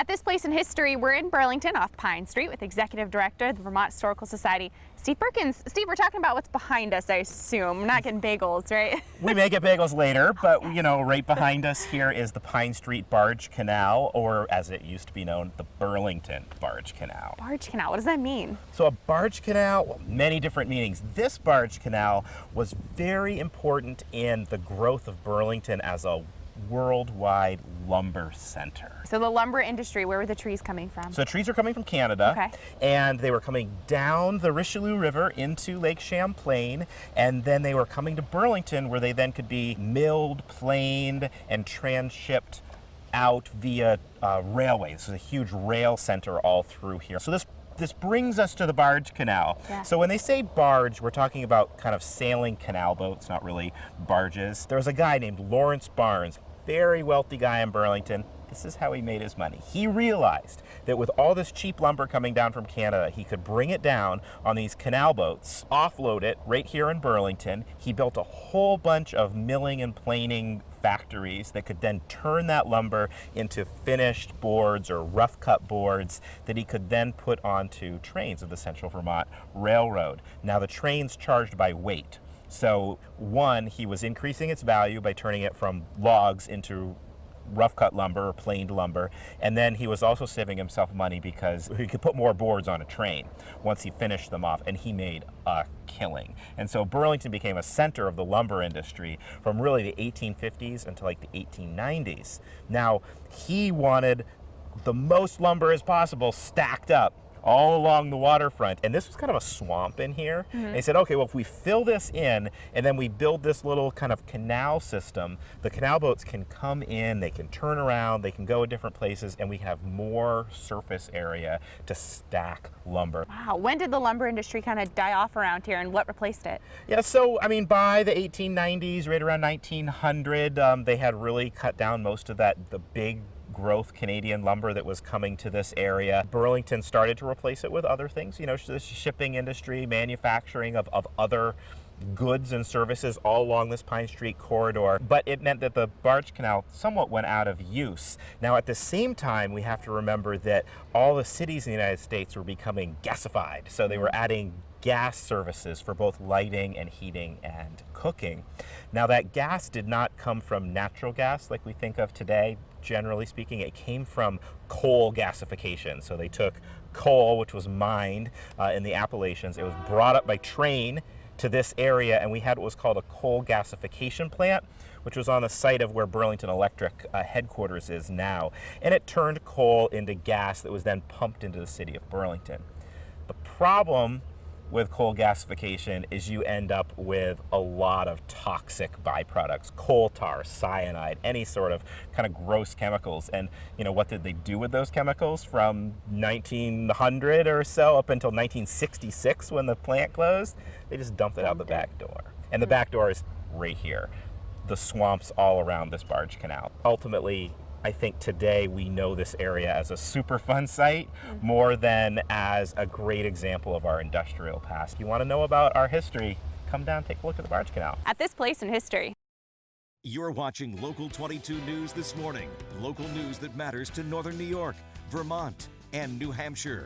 At this place in history, we're in Burlington off Pine Street with Executive Director of the Vermont Historical Society, Steve Perkins. Steve, we're talking about what's behind us, I assume. We're not getting bagels, right? We may get bagels later, but you know, right behind us here is the Pine Street Barge Canal, or as it used to be known, the Burlington Barge Canal. Barge Canal, what does that mean? So a barge canal, well, many different meanings. This barge canal was very important in the growth of Burlington as a worldwide lumber center. So the lumber industry, where were the trees coming from? So trees are coming from Canada, okay, and they were coming down the Richelieu River into Lake Champlain, and then they were coming to Burlington, where they then could be milled, planed, and transshipped out via railways. This is a huge rail center all through here. So this brings us to the Barge Canal. Yeah. So when they say barge, we're talking about kind of sailing canal boats, not really barges. There was a guy named Lawrence Barnes, very wealthy guy in Burlington. This is how he made his money. He realized that with all this cheap lumber coming down from Canada, he could bring it down on these canal boats, offload it right here in Burlington. He built a whole bunch of milling and planing factories that could then turn that lumber into finished boards or rough cut boards that he could then put onto trains of the Central Vermont Railroad. Now the train's charged by weight. So one, he was increasing its value by turning it from logs into rough cut lumber or planed lumber, and then he was also saving himself money because he could put more boards on a train once he finished them off, and he made a killing. And so Burlington became a center of the lumber industry from really the 1850s until like the 1890s. Now he wanted the most lumber as possible stacked up all along the waterfront, and this was kind of a swamp in here. And he said, okay, well, if we fill this in and then we build this little kind of canal system, the canal boats can come in, they can turn around, they can go in different places, and we can have more surface area to stack lumber. Wow, when did the lumber industry kind of die off around here, and what replaced it? Yeah, so I mean, by the 1890s, right around 1900, they had really cut down most of the big growth Canadian lumber that was coming to this area. Burlington started to replace it with other things, you know, the shipping industry, manufacturing of other goods and services all along this Pine Street corridor, but it meant that the Barge Canal somewhat went out of use. Now at the same time, we have to remember that all the cities in the United States were becoming gasified, so they were adding gas services for both lighting and heating and cooking. Now that gas did not come from natural gas like we think of today. Generally speaking, it came from coal gasification. So they took coal, which was mined in the Appalachians. It was brought up by train to this area, and we had what was called a coal gasification plant, which was on the site of where Burlington Electric headquarters is now. And it turned coal into gas that was then pumped into the city of Burlington. The problem with coal gasification is you end up with a lot of toxic byproducts, coal tar, cyanide, any sort of kind of gross chemicals. And you know, what did they do with those chemicals from 1900 or so up until 1966 when the plant closed? They just dumped it out the back door. And the back door is right here. The swamps all around this Barge Canal. Ultimately, I think today we know this area as a super fun site more than as a great example of our industrial past. If you want to know about our history, come down, take a look at the Barge Canal. At this place in history. You're watching Local 22 News this morning. Local news that matters to Northern New York, Vermont, and New Hampshire.